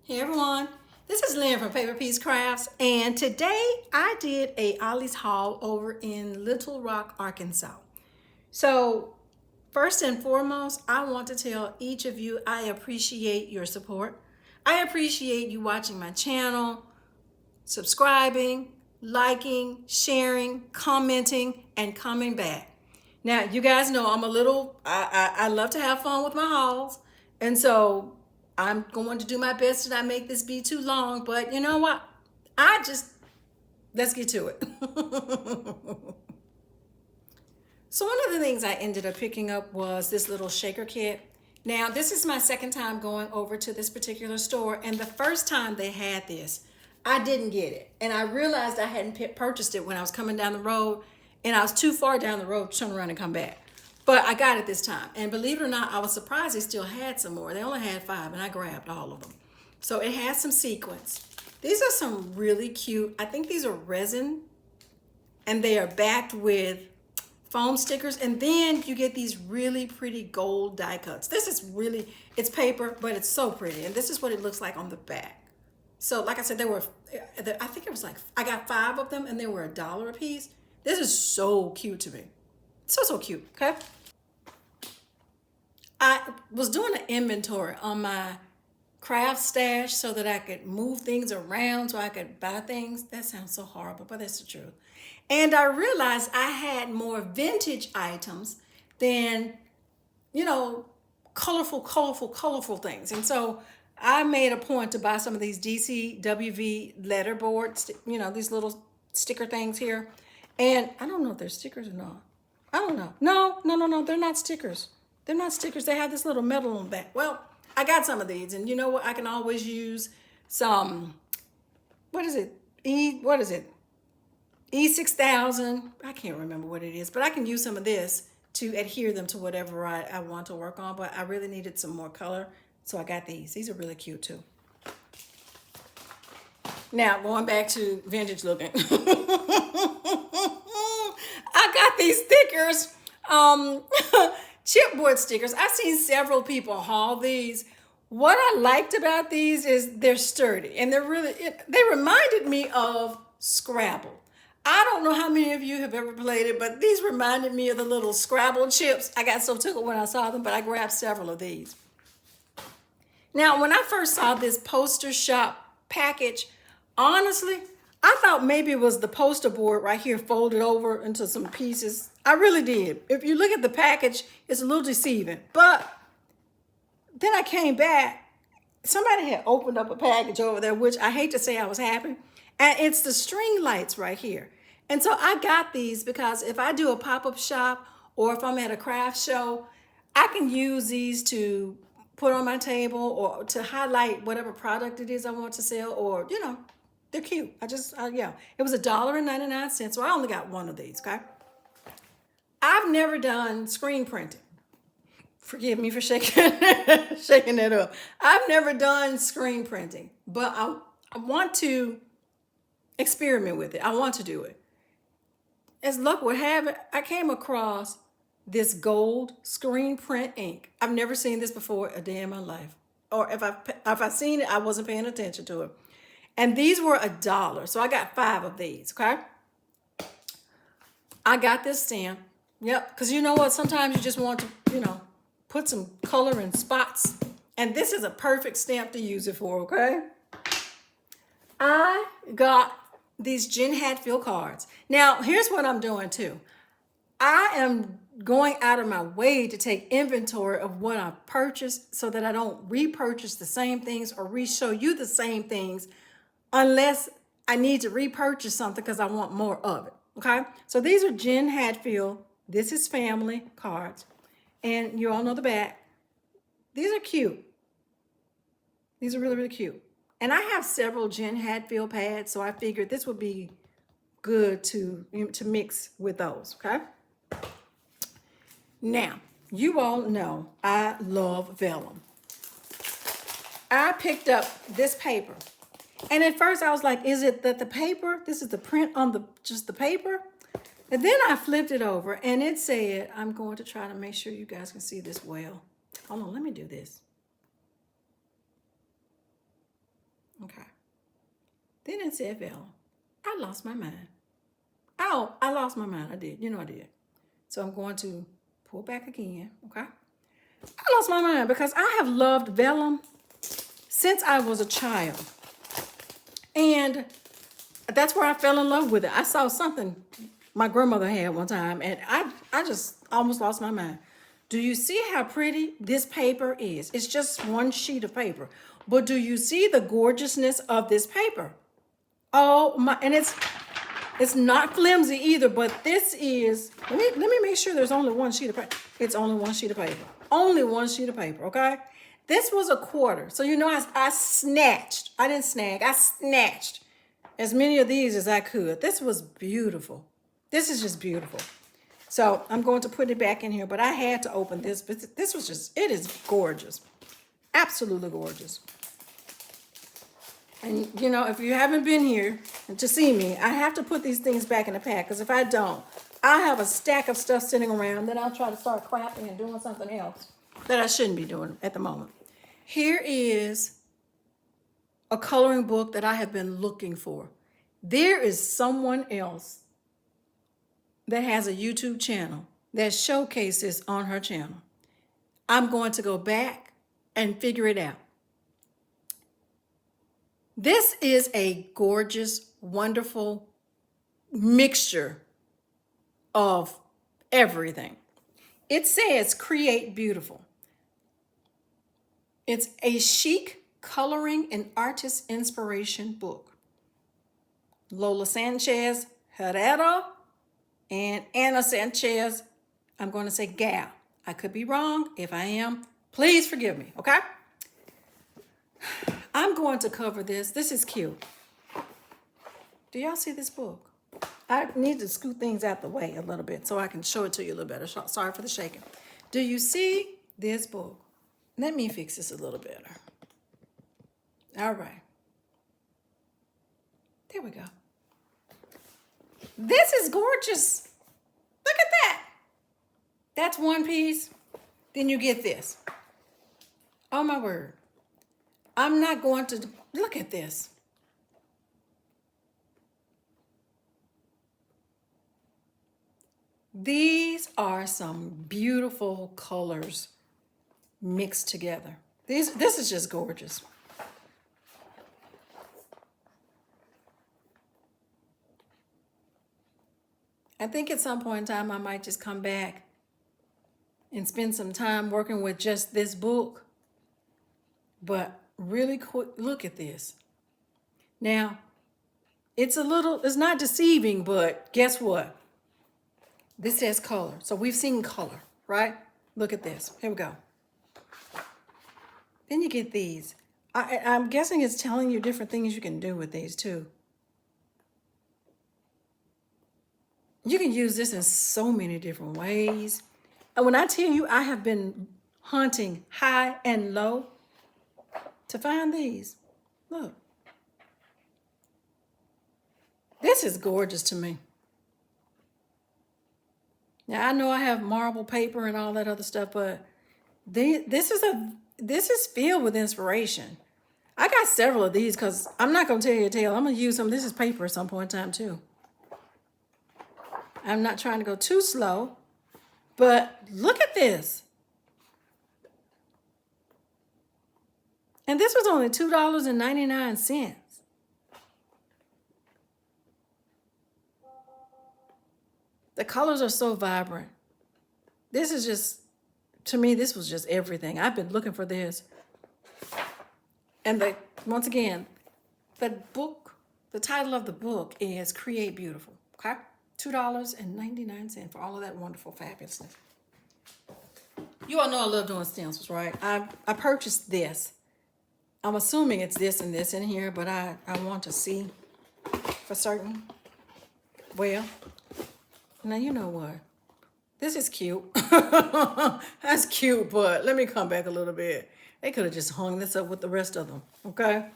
Hey everyone, this is Lynn from Paper Piece Crafts, and today I did a Ollie's haul over in Little Rock, Arkansas. So first and foremost, I want to tell each of you I appreciate your support. I appreciate you watching my channel, subscribing, liking, sharing, commenting, and coming back. Now, you guys know I love to have fun with my hauls. And so I'm going to do my best to not make this be too long. But you know what? Let's get to it. So one of the things I ended up picking up was this little shaker kit. Now, this is my second time going over to this particular store, and the first time they had this, I didn't get it. And I realized I hadn't purchased it when I was coming down the road, and I was too far down the road to turn around and come back. But I got it this time. And believe it or not, I was surprised they still had some more. They only had 5, and I grabbed all of them. So it has some sequins. These are some really cute, I think these are resin, and they are backed with foam stickers, and then you get these really pretty gold die cuts. This is really, it's paper, but it's so pretty, and this is what it looks like on the back. So like I said, I think it was like, I got 5 of them, and they were $1 a piece. This is so cute to me. So cute, okay? I was doing an inventory on my craft stash so that I could move things around so I could buy things. That sounds so horrible, but that's the truth. And I realized I had more vintage items than, colorful things. And so I made a point to buy some of these DCWV letter boards, these little sticker things here. And I don't know if they're stickers or not. I don't know. No, they're not stickers. They're not stickers. They have this little metal on the back. Well, I got some of these, and you know what? I can always use some, what is it? E6000. I can't remember what it is, but I can use some of this to adhere them to whatever I want to work on, but I really needed some more color, so I got these. These are really cute too. Now, going back to vintage looking. I got these stickers, chipboard stickers. I've seen several people haul these. What I liked about these is they're sturdy, and they reminded me of Scrabble. I don't know how many of you have ever played it, but these reminded me of the little Scrabble chips. I got so tickled when I saw them, but I grabbed several of these. Now, when I first saw this poster shop package, honestly, I thought maybe it was the poster board right here folded over into some pieces. I really did. If you look at the package, it's a little deceiving. But then I came back. Somebody had opened up a package over there, which I hate to say I was happy. And it's the string lights right here. And so I got these because if I do a pop-up shop or if I'm at a craft show, I can use these to put on my table or to highlight whatever product it is I want to sell, or, they're cute. Yeah. It was $1.99, so I only got one of these, okay? I've never done screen printing. Forgive me for shaking shaking that up. I've never done screen printing, but I want to experiment with it. I want to do it. As luck would have it, I came across this gold screen print ink. I've never seen this before a day in my life. Or if I seen it, I wasn't paying attention to it. And these were $1. So I got 5 of these, okay? I got this stamp. Yep, because you know what? Sometimes you just want to, put some color in spots. And this is a perfect stamp to use it for, okay? I got these Jen Hatfield cards. Now, here's what I'm doing too. I am going out of my way to take inventory of what I've purchased so that I don't repurchase the same things or re-show you the same things unless I need to repurchase something because I want more of it, okay? So these are Jen Hatfield. This is family cards. And you all know the back. These are cute. These are really cute. And I have several Jen Hatfield pads, so I figured this would be good to mix with those, okay? Now, you all know I love Vellum. I picked up this paper. And at first I was like, is it that the paper, this is the print on just the paper? And then I flipped it over and it said, I'm going to try to make sure you guys can see this well. Hold on, let me do this. Then it said Vellum. I lost my mind. Oh, I lost my mind. I did. You know I did. So I'm going to pull back again. Okay. I lost my mind because I have loved Vellum since I was a child. And that's where I fell in love with it. I saw something my grandmother had one time, and I just almost lost my mind. Do you see how pretty this paper is? It's just one sheet of paper. But do you see the gorgeousness of this paper? Oh my, and it's not flimsy either, but this is, let me make sure there's only one sheet of paper. It's only one sheet of paper. Only one sheet of paper, okay? This was a quarter. So you know I snatched. I didn't snag. I snatched as many of these as I could. This was beautiful. This is just beautiful. So I'm going to put it back in here, but I had to open this. But this was just, it is gorgeous. Absolutely gorgeous. And, you know, if you haven't been here to see me, I have to put these things back in the pack. Because if I don't, I'll have a stack of stuff sitting around. Then I'll try to start crafting and doing something else that I shouldn't be doing at the moment. Here is a coloring book that I have been looking for. There is someone else that has a YouTube channel that showcases on her channel. I'm going to go back and figure it out. This is a gorgeous, wonderful mixture of everything. It says create beautiful. It's a chic coloring and artist inspiration book. Lola Sanchez Herrera and Anna Sanchez, I'm going to say gal. I could be wrong. If I am, please forgive me, okay? I'm going to cover this. This is cute. Do y'all see this book? I need to scoot things out the way a little bit so I can show it to you a little better. Sorry for the shaking. Do you see this book? Let me fix this a little better. All right. There we go. This is gorgeous. Look at that. That's one piece. Then you get this. Oh my word. I'm not going to, look at this. These are some beautiful colors mixed together. This is just gorgeous. I think at some point in time I might just come back and spend some time working with just this book. But really quick, look at this. Now, it's not deceiving, but guess what? This says color. So we've seen color, right? Look at this. Here we go. Then you get these. I'm guessing it's telling you different things you can do with these too. You can use this in so many different ways. And when I tell you I have been hunting high and low to find these, look. This is gorgeous to me. Now I know I have marble paper and all that other stuff, but this is filled with inspiration. I got several of these because I'm not going to tell you a tale. I'm going to use some. This is paper at some point in time too. I'm not trying to go too slow, but look at this. And this was only $2.99. The colors are so vibrant. This is just, to me, this was just everything. I've been looking for this. And once again, the title of the book is Create Beautiful, okay? $2.99 for all of that wonderful fabulousness. You all know I love doing stencils, right? I purchased this. I'm assuming it's this and this in here, but I want to see for certain. Well, now you know what? This is cute. That's cute, but let me come back a little bit. They could have just hung this up with the rest of them, okay?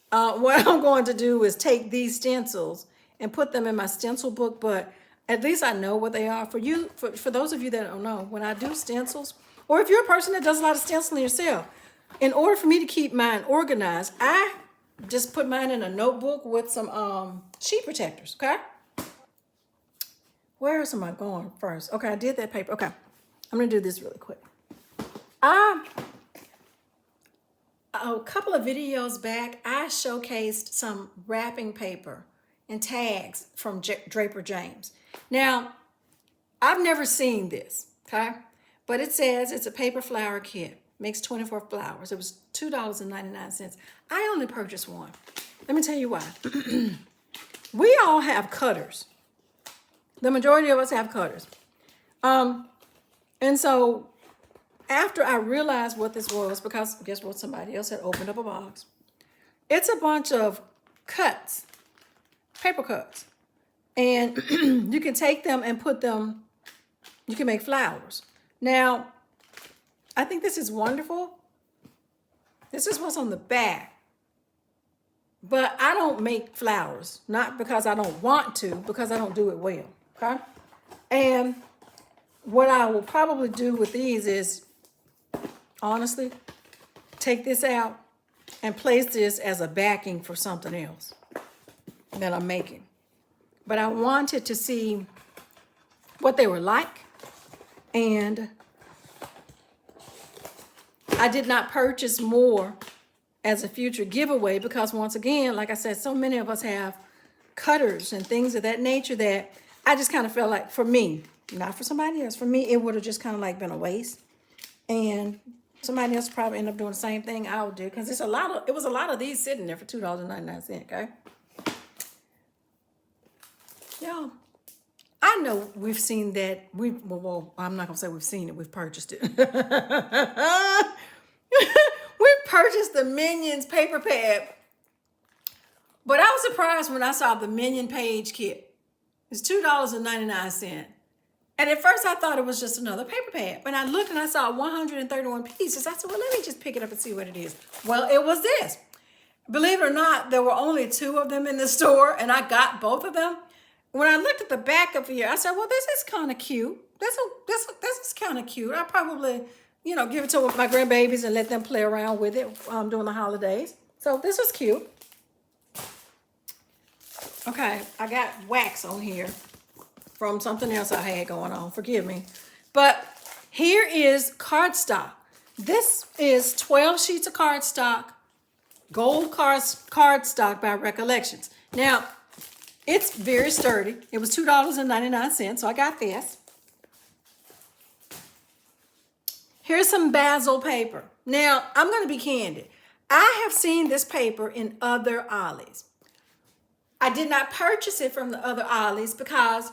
What I'm going to do is take these stencils and put them in my stencil book, but at least I know what they are. For those of you that don't know, when I do stencils, or if you're a person that does a lot of stenciling yourself, in order for me to keep mine organized, I just put mine in a notebook with some sheet protectors, okay? Where am I going first? Okay, I did that paper. Okay, I'm gonna do this really quick. A couple of videos back, I showcased some wrapping paper and tags from Draper James. Now, I've never seen this, okay? But it says it's a paper flower kit. Makes 24 flowers. It was $2.99. I only purchased one. Let me tell you why. We all have cutters. The majority of us have cutters. And so after I realized what this was, because guess what? Somebody else had opened up a box. It's a bunch of cuts, paper cuts. And you can take them and put them, you can make flowers. Now, I think this is wonderful. This is what's on the back. But I don't make flowers, not because I don't want to, because I don't do it well, okay? And what I will probably do with these is, honestly, take this out and place this as a backing for something else that I'm making. But I wanted to see what they were like, and I did not purchase more as a future giveaway because, once again, like I said, so many of us have cutters and things of that nature that I just kind of felt like, for me, not for somebody else, for me, it would have just kind of like been a waste. And somebody else probably end up doing the same thing I would do, because it was a lot of these sitting there for $2.99, okay? Y'all, I know we've seen that. Well, I'm not gonna say we've seen it. We've purchased it. We've purchased the Minions paper pad, but I was surprised when I saw the Minion page kit. It's $2.99, and at first I thought it was just another paper pad. When I looked and I saw 131 pieces, I said, "Well, let me just pick it up and see what it is." Well, it was this. Believe it or not, there were only 2 of them in the store, and I got both of them. When I looked at the back of here, I said, well, this is kind of cute. This is kind of cute. I probably, give it to my grandbabies and let them play around with it during the holidays. So this was cute. Okay, I got wax on here from something else I had going on. Forgive me. But here is cardstock. This is 12 sheets of cardstock, gold cardstock by Recollections. Now, it's very sturdy. It was $2.99, so I got this. Here's some basil paper. Now, I'm going to be candid. I have seen this paper in other Ollies. I did not purchase it from the other Ollies because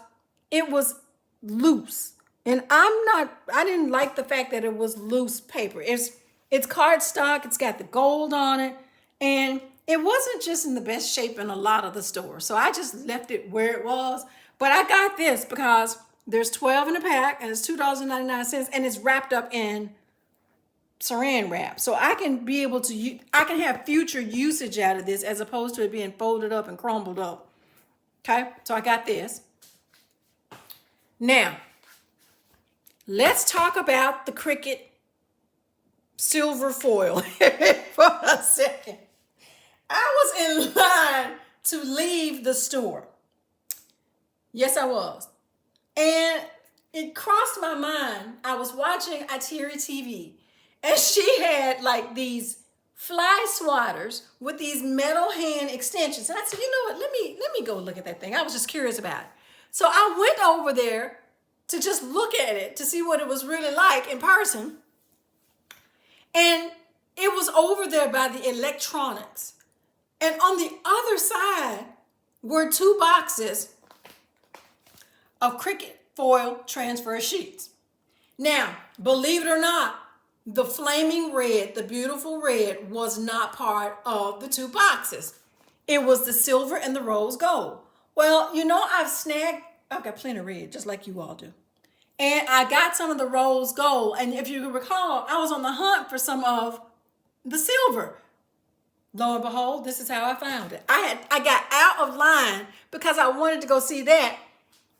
it was loose. And I didn't like the fact that it was loose paper. It's cardstock. It's got the gold on it. And it wasn't just in the best shape in a lot of the stores. So I just left it where it was. But I got this because there's 12 in a pack and it's $2.99 and it's wrapped up in saran wrap. So I can be able to, I can have future usage out of this as opposed to it being folded up and crumbled up. Okay, so I got this. Now, let's talk about the Cricut silver foil for a second. I was in line to leave the store. Yes, I was. And it crossed my mind. I was watching Atiri TV, and she had like these fly swatters with these metal hand extensions. And I said, you know what, let me go look at that thing. I was just curious about it. So I went over there to just look at it to see what it was really like in person. And it was over there by the electronics. And on the other side were 2 boxes of Cricut foil transfer sheets. Now, believe it or not, the flaming red, the beautiful red, was not part of the 2 boxes. It was the silver and the rose gold. Well, I've got plenty of red, just like you all do. And I got some of the rose gold. And if you recall, I was on the hunt for some of the silver. Lo and behold, this is how I found it. I got out of line because I wanted to go see that,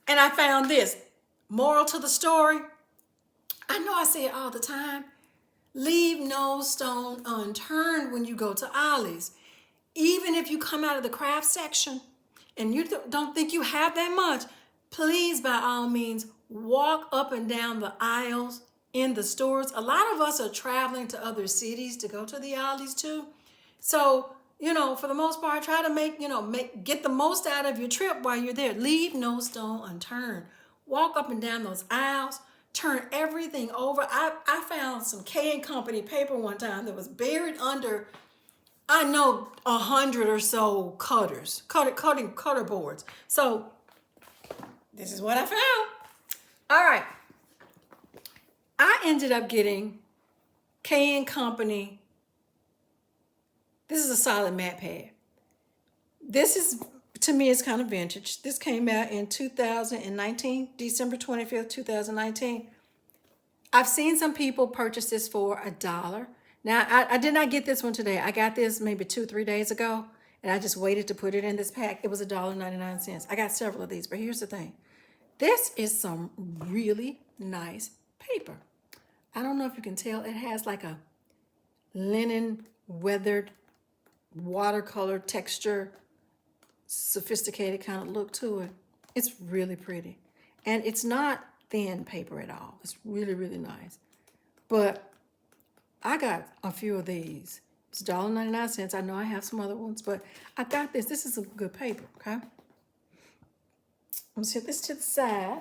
and I found this. Moral to the story, I know I say it all the time, leave no stone unturned when you go to Ollie's. Even if you come out of the craft section and you don't think you have that much, please, by all means, walk up and down the aisles in the stores. A lot of us are traveling to other cities to go to the Ollies too. So, for the most part, try to get the most out of your trip while you're there. Leave no stone unturned. Walk up and down those aisles, turn everything over. I found some K and Company paper one time that was buried under, I know, 100 or so cutter boards. So this is what I found. All right. I ended up getting K and Company. This is a solid mat pad. This is, to me, it's kind of vintage. This came out in 2019, December 25th, 2019. I've seen some people purchase this for $1. Now, I did not get this one today. I got this maybe 2-3 days ago, and I just waited to put it in this pack. It was $1.99. I got several of these, but here's the thing. This is some really nice paper. I don't know if you can tell. It has like a linen, weathered, watercolor texture, sophisticated kind of look to it. It's really pretty. And it's not thin paper at all. It's really, really nice. But I got a few of these. It's $1.99. I know I have some other ones, but I got this. This is a good paper, okay? I'm gonna set this to the side.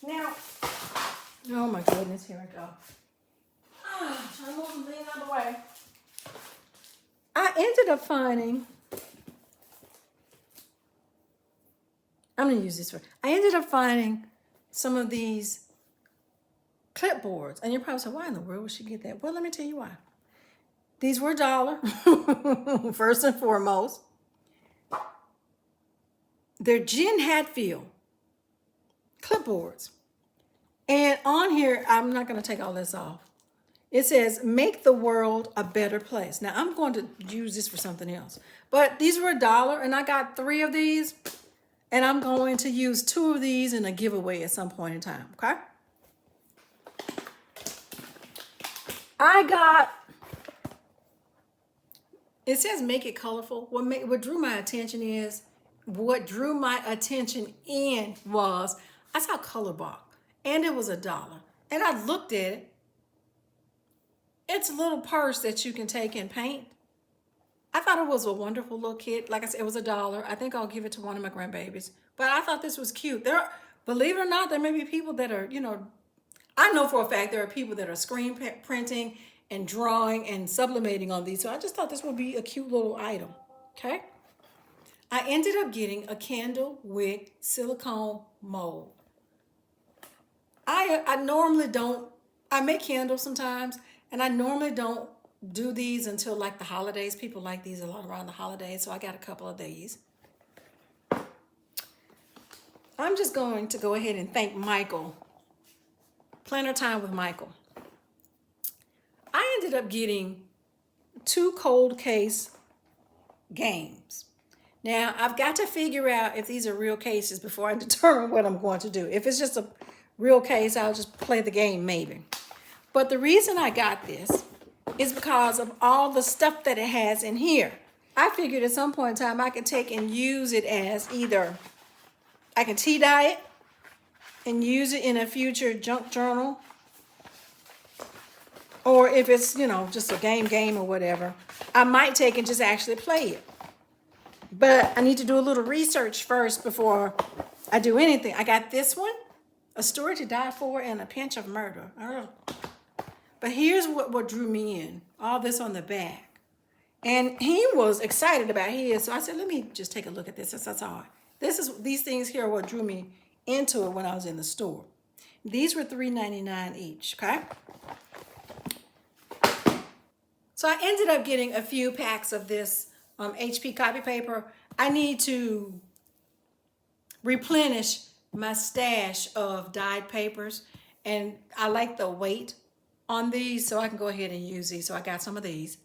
Now, oh my goodness, here I go. Trying to move some things out of the way. I ended up finding, I'm gonna use this one. I ended up finding some of these clipboards. And you're probably saying, why in the world would she get that? Well, let me tell you why. These were $1, first and foremost. They're Jen Hatfield clipboards. And on here, I'm not going to take all this off. It says, make the world a better place. Now, I'm going to use this for something else. But these were $1, and I got 3 of these. And I'm going to use 2 of these in a giveaway at some point in time, okay? It says make it colorful. What drew my attention was, I saw color box, and it was $1. And I looked at it. It's a little purse that you can take and paint. I thought it was a wonderful little kit. Like I said, it was $1. I think I'll give it to one of my grandbabies. But I thought this was cute. Believe it or not, there may be people that are, I know for a fact there are people that are screen printing and drawing and sublimating on these. So I just thought this would be a cute little item, okay? I ended up getting a candle wick silicone mold. I normally don't, I make candles sometimes, and I normally don't do these until like the holidays. People like these a lot around the holidays, so I got a couple of these. I'm just going to go ahead and thank Michael. Planner time with Michael. I ended up getting 2 cold case games. Now, I've got to figure out if these are real cases before I determine what I'm going to do. If it's just a real case, I'll just play the game maybe. But the reason I got this is because of all the stuff that it has in here. I figured at some point in time I could take and use it as either, I can tea dye it and use it in a future junk journal. Or if it's, just a game or whatever, I might take and just actually play it. But I need to do a little research first before I do anything. I got this one, A Story to Die For and A Pinch of Murder. But here's what drew me in. All this on the back. And he was excited about his, so I said, let me just take a look at this. That's all. These things here are what drew me into it when I was in the store. These were $3.99 each, okay? So I ended up getting a few packs of this HP copy paper. I need to replenish my stash of dyed papers, and I like the weight on these, so I can go ahead and use these. So I got some of these.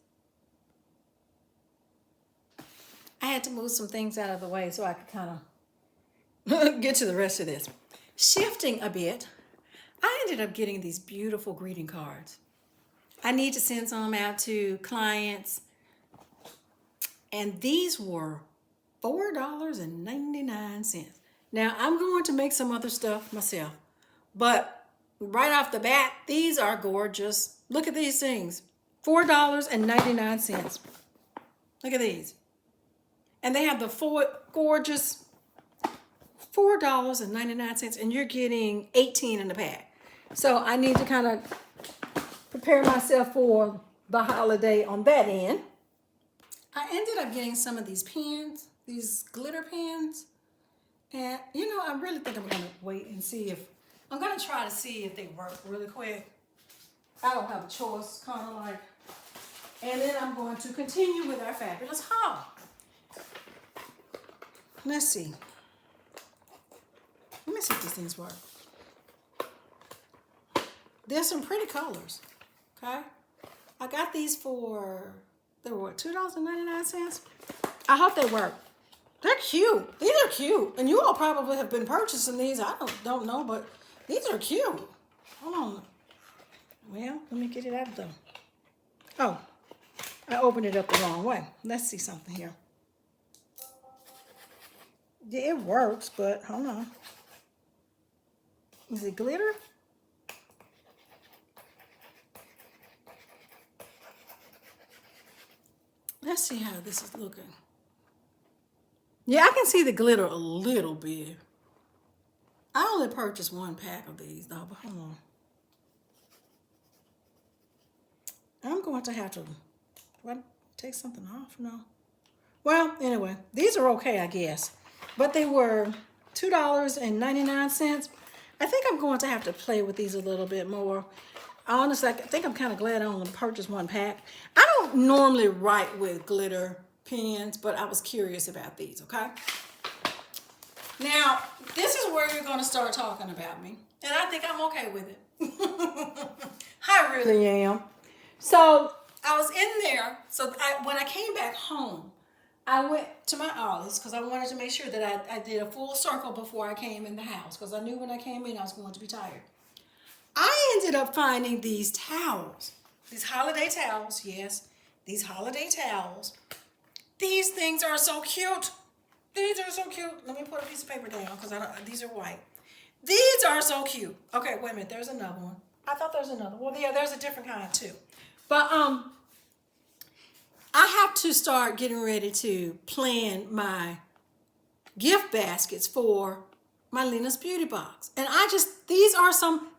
I had to move some things out of the way so I could kind of get to the rest of this. Shifting a bit, I ended up getting these beautiful greeting cards. I need to send some out to clients, And these were $4.99. Now, I'm going to make some other stuff myself, but right off the bat, these are gorgeous. Look at these things. $4.99. Look at these. And they have the four gorgeous $4.99, and you're getting 18 in the pack. So I need to kind of prepare myself for the holiday on that end. I ended up getting some of these pens, these glitter pens. And, you know, I really think I'm going to wait and see if, I'm going to try to see if they work really quick. I don't have a choice, kind of like. And then I'm going to continue with our fabulous haul. Let's see. Let me see if these things work. There's some pretty colors, okay? I got these for, they were what, $2.99? I hope they work. They're cute. These are cute. And you all probably have been purchasing these. I don't know, but these are cute. Hold on. Well, let me get it out of the, oh, I opened it up the wrong way. Let's see something here. Yeah, it works, but hold on. Is it glitter? Let's see how this is looking. Yeah, I can see the glitter a little bit. I only purchased one pack of these though, but hold on. I'm going to have to, do I take something off? No. Well, anyway, these are okay, I guess. But they were $2.99. I think I'm going to have to play with these a little bit more. Honestly, I think I'm kind of glad I only purchased one pack. I don't normally write with glitter pens, but I was curious about these, okay? Now, this is where you're going to start talking about me, and I think I'm okay with it. I really am. So I was in there. So when I came back home, I went to my Ollie's because I wanted to make sure that I did a full circle before I came in the house because I knew when I came in I was going to be tired. I ended up finding these towels, these holiday towels, yes, these holiday towels. These things are so cute. These are so cute. Let me put a piece of paper down because these are white. These are so cute. Okay, wait a minute, there's another one. I thought there was another one. Well, yeah, there's a different kind too. But I have to start getting ready to plan my gift baskets for my Lena's Beauty Box. And these are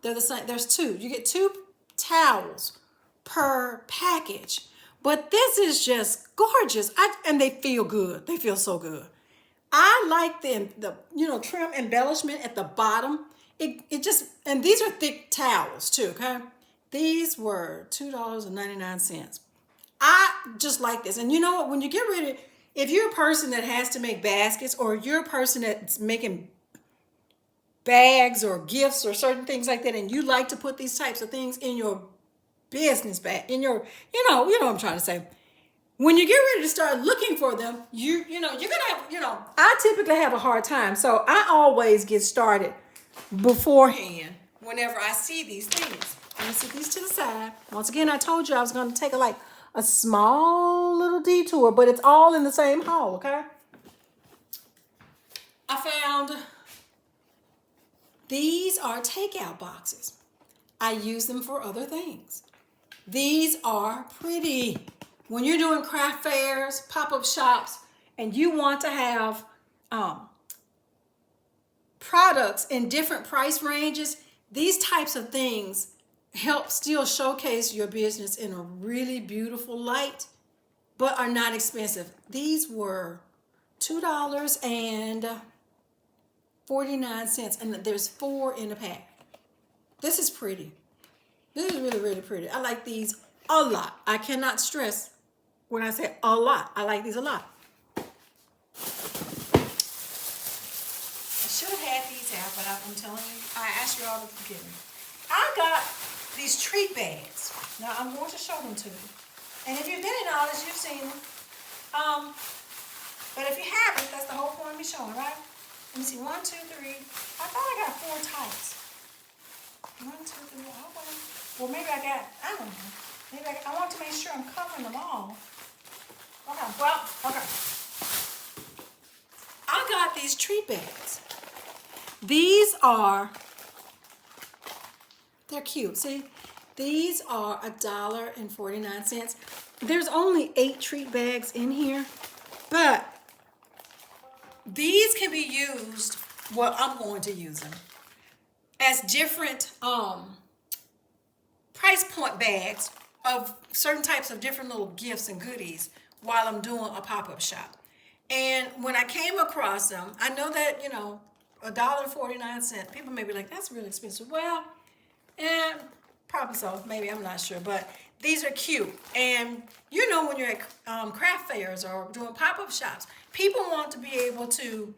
they're the same. There's two. You get 2 towels per package. But this is just gorgeous. And they feel good. They feel so good. I like the trim embellishment at the bottom. And these are thick towels too, okay? These were $2.99. I just like this. And you know what? When you get ready, if you're a person that has to make baskets or you're a person that's making bags or gifts or certain things like that, and you like to put these types of things in your business bag, in your, you know what I'm trying to say. When you get ready to start looking for them, you're gonna have, I typically have a hard time. So I always get started beforehand whenever I see these things. Let me set these to the side. Once again, I told you I was going to take a small little detour, but it's all in the same haul, okay? I found these are takeout boxes. I use them for other things. These are pretty. When you're doing craft fairs, pop-up shops, and you want to have products in different price ranges, these types of things help still showcase your business in a really beautiful light, but are not expensive. These were $2.49, and there's 4 in a pack. This is pretty. This is really, really pretty. I like these a lot. I cannot stress when I say a lot. I like these a lot. I should have had these out, but I'm telling you, I asked you all to forgive me. I got these treat bags. Now I'm going to show them to you. And if you've been in Ollie's, you've seen them. But if you haven't, that's the whole point of me showing, right? Let me see, 1, 2, 3. I thought I got 4 types. 1, 2, 3. Well, maybe I don't know. Maybe I want to make sure I'm covering them all. Okay, well, okay. treat bags. These are, they're cute. See, these are $1.49. There's only 8 treat bags in here, but these can be used, well, I'm going to use them, as different price point bags of certain types of different little gifts and goodies while I'm doing a pop-up shop. And when I came across them, I know that, you know, $1.49, people may be like, that's really expensive. Well, probably so, maybe, I'm not sure, but these are cute. And you know, when you're at craft fairs or doing pop-up shops, people want to be able to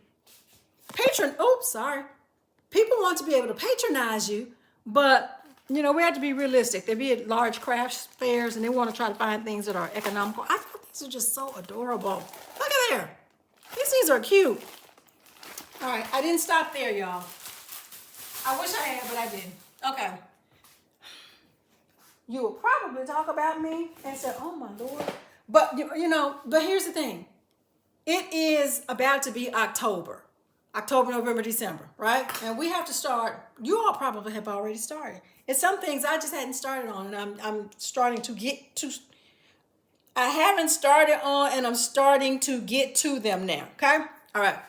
people want to be able to patronize you, but you know, we have to be realistic. They be at large craft fairs and they want to try to find things that are economical. I thought these are just so adorable. Look at there. These things are cute. All right, I didn't stop there, y'all. I wish I had, but I didn't. Okay. You will probably talk about me and say, oh my Lord. But, you know, but here's the thing. It is about to be October, November, December, right? And we have to start. You all probably have already started. It's some things I just hadn't started on, and I'm starting to get to. I haven't started on, and I'm starting to get to them now. Okay, all right.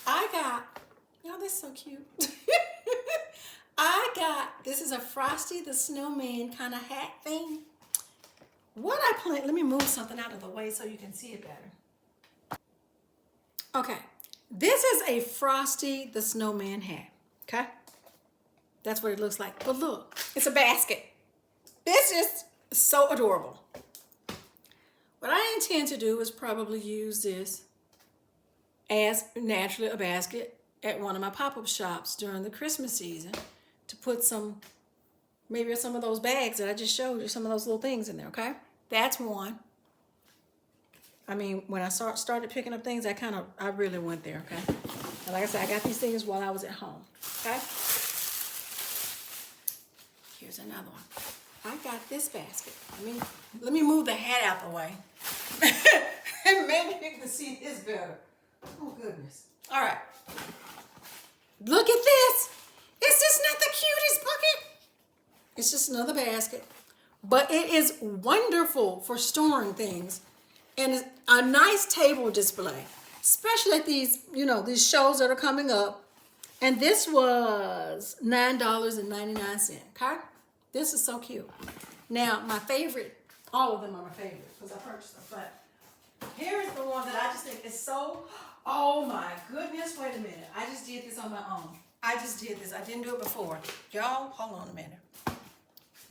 I got, y'all, this is so cute. This is a Frosty the Snowman kind of hat thing. What I plan, let me move something out of the way so you can see it better. Okay, this is a Frosty the Snowman hat, okay? That's what it looks like, but look, it's a basket. This is so adorable. What I intend to do is probably use this as naturally a basket at one of my pop-up shops during the Christmas season to put some, maybe some of those bags that I just showed you, some of those little things in there, okay? That's one. I mean, when I started picking up things, I really went there, okay? And like I said, I got these things while I was at home, okay? Here's another one. I got this basket. Let me move the hat out the way. And maybe you can see this better. Oh, goodness. All right. Look at this. Is this not the cutest bucket? It's just another basket. But it is wonderful for storing things. And it's a nice table display. Especially at these, you know, these shows that are coming up. And this was $9.99. Okay? This is so cute. Now, my favorite, all of them are my favorite because I purchased them. But here is the one that I just think is so, oh my goodness, wait a minute. I just did this on my own. I just did this. I didn't do it before. Y'all, hold on a minute.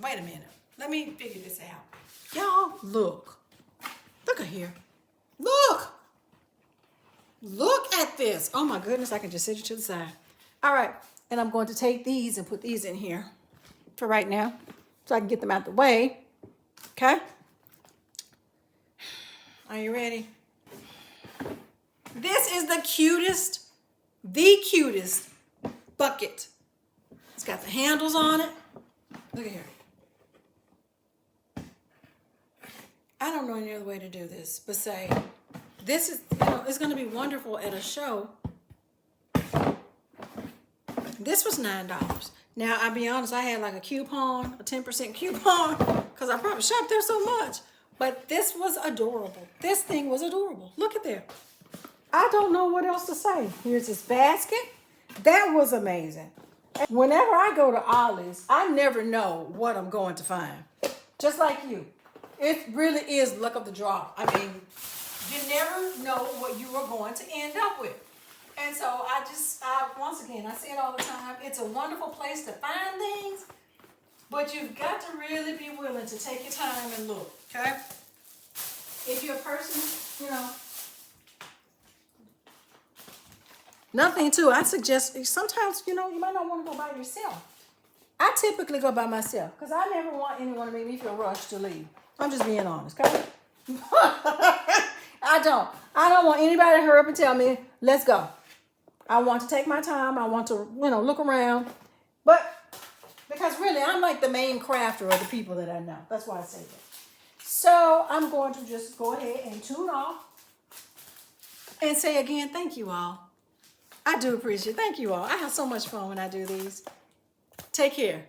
Wait a minute. Let me figure this out. Y'all, look. Look at here. Look. Look at this. Oh my goodness, I can just sit you to the side. All right, and I'm going to take these and put these in here for right now so I can get them out the way. Okay? Are you ready? This is the cutest bucket. It's got the handles on it. Look at here. I don't know any other way to do this, but say, this is, you know, it's going to be wonderful at a show. This was $9. Now, I'll be honest, I had like a coupon, a 10% coupon, because I probably shopped there so much. But this was adorable. This thing was adorable. Look at there. I don't know what else to say. Here's this basket. That was amazing. Whenever I go to Ollie's, I never know what I'm going to find. Just like you. It really is luck of the draw. I mean, you never know what you are going to end up with. And so once again, I say it all the time, it's a wonderful place to find things, but you've got to really be willing to take your time and look, okay? If you're a person, you know, nothing too, I suggest, sometimes, you know, you might not want to go by yourself. I typically go by myself because I never want anyone to make me feel rushed to leave. I'm just being honest, okay? I don't want anybody to hurry up and tell me, let's go. I want to take my time. I want to, you know, look around. But because really, I'm like the main crafter of the people that I know. That's why I say that. So I'm going to just go ahead and tune off. And say again, thank you all. I do appreciate it. Thank you all. I have so much fun when I do these. Take care.